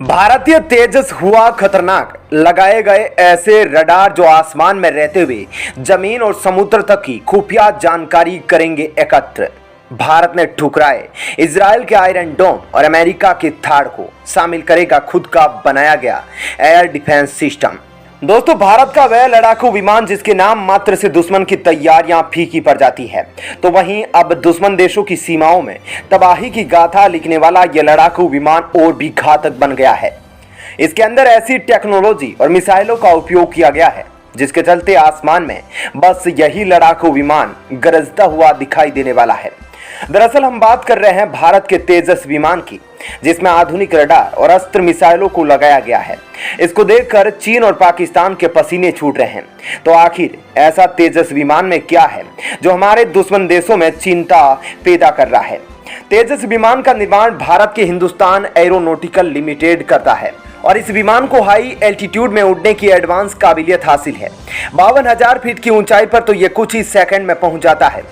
भारतीय तेजस हुआ खतरनाक। लगाए गए ऐसे रडार जो आसमान में रहते हुए जमीन और समुद्र तक की खुफिया जानकारी करेंगे एकत्र। भारत ने ठुकराए इजरायल के आयरन डोम और अमेरिका के थाड़ को शामिल करेगा खुद का बनाया गया एयर डिफेंस सिस्टम। दोस्तों, भारत का वह लड़ाकू विमान जिसके नाम मात्र से दुश्मन की तैयारियां फीकी पड़ जाती है, तो वहीं अब दुश्मन देशों की सीमाओं में तबाही की गाथा लिखने वाला यह लड़ाकू विमान और भी घातक बन गया है। इसके अंदर ऐसी टेक्नोलॉजी और मिसाइलों का उपयोग किया गया है जिसके चलते आसमान में बस यही लड़ाकू विमान गरजता हुआ दिखाई देने वाला है। दरअसल हम बात कर रहे हैं भारत के तेजस विमान की, जिसमें आधुनिक रडार और अस्त्र मिसाइलों को लगाया गया है। इसको देखकर चीन और पाकिस्तान के पसीने छूट रहे हैं। तो आखिर ऐसा तेजस विमान में क्या है जो हमारे दुश्मन देशों में चिंता पैदा कर रहा है? तेजस विमान का निर्माण भारत के हिंदुस्तान एरोनॉटिकल लिमिटेड करता है और इस विमान को हाई एल्टीट्यूड में उड़ने की एडवांस काबिलियत हासिल है। 52,000 फीट की ऊंचाई पर तो यह कुछ ही सेकंड में पहुंच जाता है।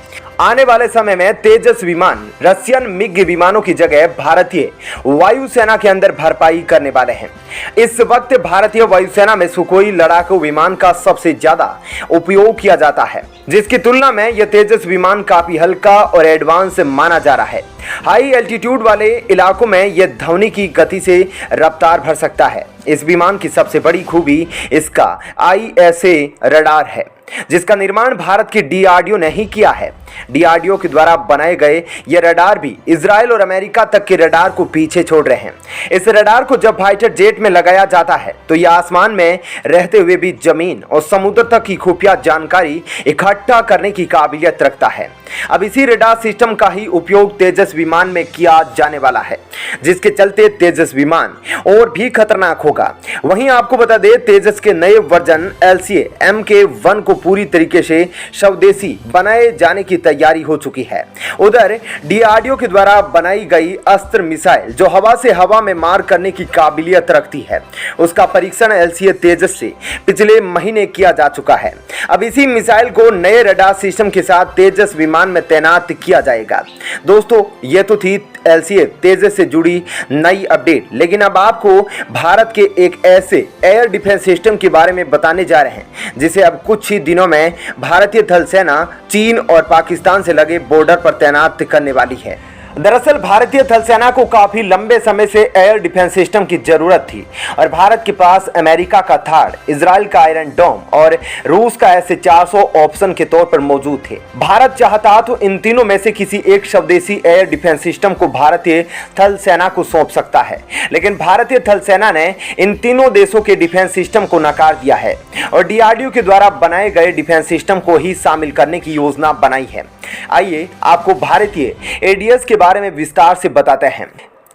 आने वाले समय में तेजस विमान रशियन मिग विमानों की जगह भारतीय वायुसेना के अंदर भरपाई करने वाले हैं। इस वक्त भारतीय वायुसेना में सुखोई लड़ाकू विमान का सबसे ज्यादा उपयोग किया जाता है, जिसकी तुलना में यह तेजस विमान काफी हल्का और एडवांस माना जा रहा है। हाई एल्टीट्यूड वाले इलाकों में यह ध्वनि की गति से रफ्तार भर सकता है। इस विमान की सबसे बड़ी खूबी इसका ISA रडार है, जिसका निर्माण भारत की DRDO ने ही किया है। DRDO के द्वारा बनाए गए ये रडार भी इजराइल और अमेरिका तक के रडार को पीछे छोड़ रहे हैं। इस रडार को जब फाइटर जेट में लगाया जाता है तो यह आसमान में रहते हुए भी जमीन और समुद्र तक की खुफिया जानकारी इकट्ठा करने की काबिलियत रखता है। अब इसी रडार सिस्टम का ही उपयोग तेजस विमान में किया जाने वाला है, जिसके चलते तेजस विमान और भी खतरनाक होगा। वहीं आपको बता दें, तेजस के नए वर्जन LCA Mk1 को पूरी तरीके से स्वदेशी बनाए जाने की तैयारी हो चुकी है। उधर DRDO के द्वारा बनाई गई अस्त्र मिसाइल जो हवा से हवा में मार करने की काबिलियत रखती है, उसका परीक्षण LCA तेजस से पिछले महीने किया जा चुका है। अब इसी मिसाइल को नए रडार सिस्टम के साथ तेजस विमान में तैनात किया जाएगा। दोस्तों, ये तो थी LCA तेजस से जुड़ी नई अपडेट, लेकिन अब आपको भारत के एक ऐसे एयर डिफेंस सिस्टम के बारे में बताने जा रहे हैं जिसे अब कुछ ही दिनों में भारतीय थल सेना चीन और पाकिस्तान से लगे बॉर्डर पर तैनात करने वाली है। दरअसल भारतीय थल सेना को काफी लंबे समय से एयर डिफेंस सिस्टम की जरूरत थी और भारत के पास अमेरिका का थाड़, इजराइल का आयरन डोम और रूस का S-400 ऑप्शन के तौर पर मौजूद थे। भारत चाहता तो इन तीनों में से किसी एक स्वदेशी एयर डिफेंस सिस्टम को भारतीय थल सेना को सौंप सकता है, लेकिन भारतीय थल सेना ने इन तीनों देशों के डिफेंस सिस्टम को नकार दिया है और DRDO के द्वारा बनाए गए डिफेंस सिस्टम को ही शामिल करने की योजना बनाई है। आइए आपको भारतीय ADS के बारे में विस्तार से बताते हैं।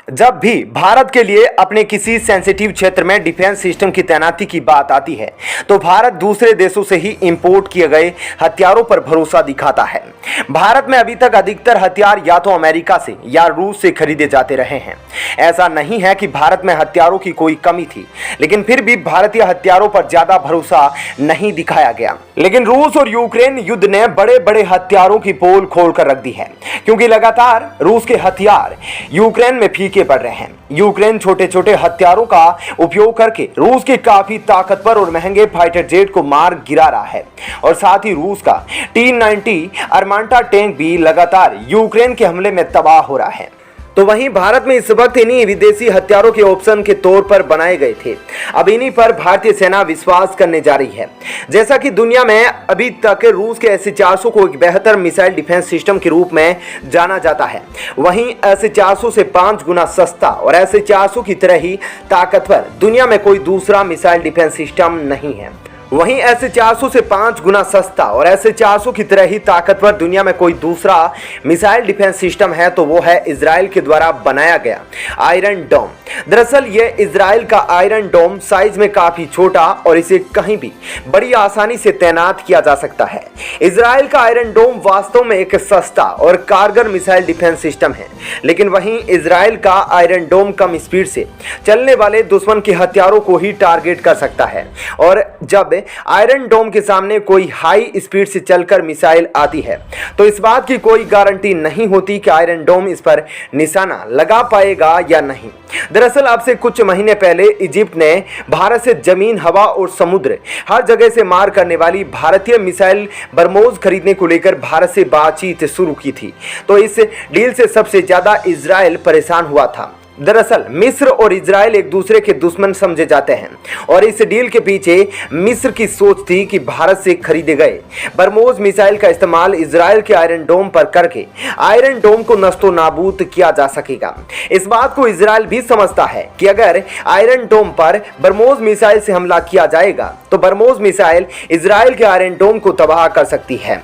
जब भी भारत के लिए अपने किसी सेंसिटिव क्षेत्र में डिफेंस सिस्टम की तैनाती की बात आती है तो भारत दूसरे देशों से ही इंपोर्ट किए गए हथियारों पर भरोसा दिखाता है। भारत में अभी तक अधिकतर हथियार या तो अमेरिका से या रूस से खरीदे जाते रहे हैं। ऐसा नहीं है कि भारत में हथियारों की कोई कमी थी, लेकिन फिर भी भारतीय हथियारों पर ज्यादा भरोसा नहीं दिखाया गया। लेकिन रूस और यूक्रेन युद्ध ने बड़े बड़े हथियारों की पोल खोल कर रख दी है, क्योंकि लगातार रूस के हथियार यूक्रेन में फीके पड़ रहे हैं। यूक्रेन छोटे छोटे हथियारों का उपयोग करके रूस के काफी ताकतवर और महंगे फाइटर जेट को मार गिरा रहा है और साथ ही रूस का T-90 अरमांटा टैंक भी लगातार यूक्रेन के हमले में तबाह हो रहा है। तो वहीं भारत में इस वक्त इन्हीं विदेशी हथियारों के ऑप्शन के तौर पर बनाए गए थे। अब इन्हीं पर भारतीय सेना विश्वास करने जा रही है। जैसा कि दुनिया में अभी तक रूस के S-400 को एक बेहतर मिसाइल डिफेंस सिस्टम के रूप में जाना जाता है, वहीं S-400 से 5 गुना सस्ता और S-400 की तरह ही ताकतवर दुनिया में कोई दूसरा मिसाइल डिफेंस सिस्टम नहीं है। वहीं S-400 से 5 गुना सस्ता और S-400 की तरह ही ताकतवर दुनिया में कोई दूसरा मिसाइल डिफेंस सिस्टम है तो वो है इजराइल के द्वारा बनाया गया आयरन डोम। दरअसल ये इजराइल का आयरन डोम साइज में काफी छोटा और इसे कहीं भी बड़ी आसानी से तैनात किया जा सकता है। इजराइल का आयरन डोम वास्तव में एक सस्ता और कारगर मिसाइल डिफेंस सिस्टम है, लेकिन वहीं इजराइल का आयरन डोम कम स्पीड से चलने वाले दुश्मन के हथियारों को ही टारगेट कर सकता है और जब आयरन डोम के सामने कोई हाई स्पीड से चलकर मिसाइल आती है तो इस बात की कोई गारंटी नहीं होती कि आयरन डोम इस पर निशाना लगा पाएगा या नहीं। दरअसल अब से कुछ महीने पहले इजिप्ट ने भारत से जमीन, हवा और समुद्र हर जगह से मार करने वाली भारतीय मिसाइल ब्रह्मोस खरीदने को लेकर भारत से बातचीत शुरू की थी। तो इस डील से सबसे ज्यादा इजराइल परेशान हुआ था। दरअसल मिस्र और इजराइल एक दूसरे के दुश्मन समझे जाते हैं और इस डील के पीछे मिस्र की सोच थी कि भारत से खरीदे गए ब्रह्मोस मिसाइल का इस्तेमाल इजराइल के आयरन डोम पर करके आयरन डोम को नस्तो नाबूद किया जा सकेगा। इस बात को इजराइल भी समझता है कि अगर आयरन डोम पर ब्रह्मोस मिसाइल से हमला किया जाएगा तो ब्रह्मोस मिसाइल इजराइल के आयरन डोम को तबाह कर सकती है।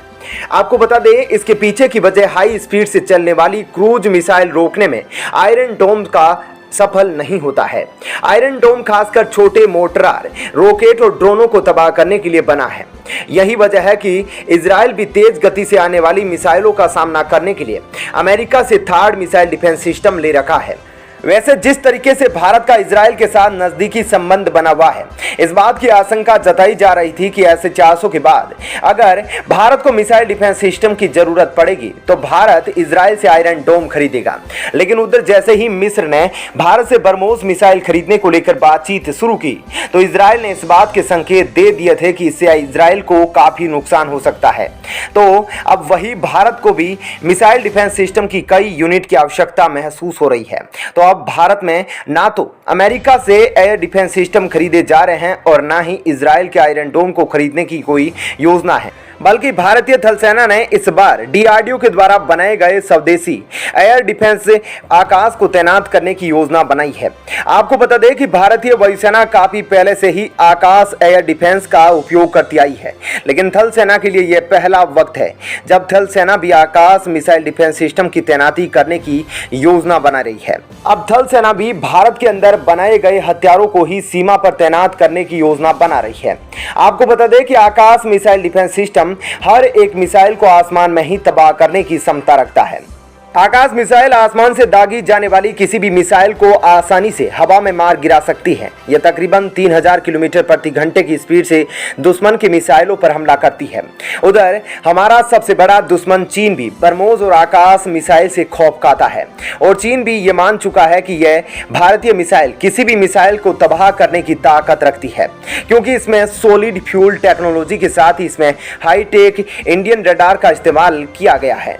आपको बता दें, इसके पीछे की वजह हाई स्पीड से चलने वाली क्रूज मिसाइल रोकने में आयरन डोम का सफल नहीं होता है। आयरन डोम खासकर छोटे मोर्टार, रॉकेट और ड्रोनों को तबाह करने के लिए बना है। यही वजह है कि इजराइल भी तेज गति से आने वाली मिसाइलों का सामना करने के लिए अमेरिका से थर्ड मिसाइल डिफेंस सिस्टम ले रखा है। वैसे जिस तरीके से भारत का इजराइल के साथ नजदीकी संबंध बना हुआ है, इस बात की आशंका जताई जा रही थी कि ऐसे 400 के बाद अगर भारत को मिसाइल डिफेंस सिस्टम की जरूरत पड़ेगी तो भारत इजराइल से आयरन डोम खरीदेगा। लेकिन उधर जैसे ही मिस्र ने भारत से ब्रह्मोस मिसाइल खरीदने को लेकर बातचीत शुरू की तो इजराइल ने इस बात के संकेत दे दिए थे कि इससे इजराइल को काफी नुकसान हो सकता है। तो अब वही भारत को भी मिसाइल डिफेंस सिस्टम की कई यूनिट की आवश्यकता महसूस हो रही है। तो अब भारत में ना तो अमेरिका से एयर डिफेंस सिस्टम खरीदे जा रहे हैं और ना ही इजराइल के आयरन डोम को खरीदने की कोई योजना है, बल्कि भारतीय थल सेना ने इस बार डीआरडीओ के द्वारा बनाए गए स्वदेशी एयर डिफेंस आकाश को तैनात करने की योजना बनाई है। आपको बता दें कि भारतीय वायुसेना काफी पहले से ही आकाश एयर डिफेंस का उपयोग करती आई है, लेकिन थल सेना के लिए यह पहला वक्त है जब थल सेना भी आकाश मिसाइल डिफेंस सिस्टम की तैनाती करने की योजना बना रही है। अब थल सेना भी भारत के अंदर बनाए गए हथियारों को ही सीमा पर तैनात करने की योजना बना रही है। आपको बता दें कि आकाश मिसाइल डिफेंस सिस्टम हर एक मिसाइल को आसमान में ही तबाह करने की क्षमता रखता है। आकाश मिसाइल आसमान से दागी जाने वाली किसी भी मिसाइल को आसानी से हवा में मार गिरा सकती है। यह तकरीबन 3000 किलोमीटर प्रति घंटे की स्पीड से दुश्मन की मिसाइलों पर हमला करती है। उधर हमारा सबसे बड़ा दुश्मन चीन भी ब्रह्मोस और आकाश मिसाइल से खौफ खाता है और चीन भी ये मान चुका है कि यह भारतीय मिसाइल किसी भी मिसाइल को तबाह करने की ताकत रखती है, क्योंकि इसमें सॉलिड फ्यूल टेक्नोलॉजी के साथ ही इसमें हाईटेक इंडियन रडार का इस्तेमाल किया गया है।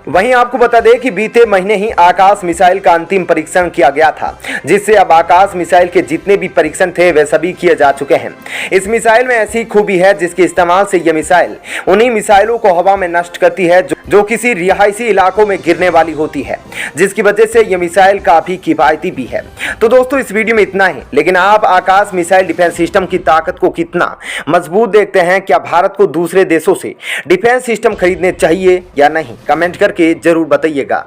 वहीं आपको बता दें कि बीते महीने ही आकाश मिसाइल का अंतिम परीक्षण किया गया था, जिससे अब आकाश मिसाइल के जितने भी परीक्षण थे वे सभी किए जा चुके हैं। इस मिसाइल में ऐसी खूबी है जिसके इस्तेमाल से यह मिसाइल उन्हीं मिसाइलों को हवा में नष्ट करती है जो किसी रिहायशी इलाकों में गिरने वाली होती है, जिसकी वजह से यह मिसाइल काफी किफायती भी है। तो दोस्तों इस वीडियो में इतना ही, लेकिन आप आकाश मिसाइल डिफेंस सिस्टम की ताकत को कितना मजबूत देखते हैं? क्या भारत को दूसरे देशों से डिफेंस सिस्टम खरीदने चाहिए या नहीं? कमेंट करके जरूर बताइएगा।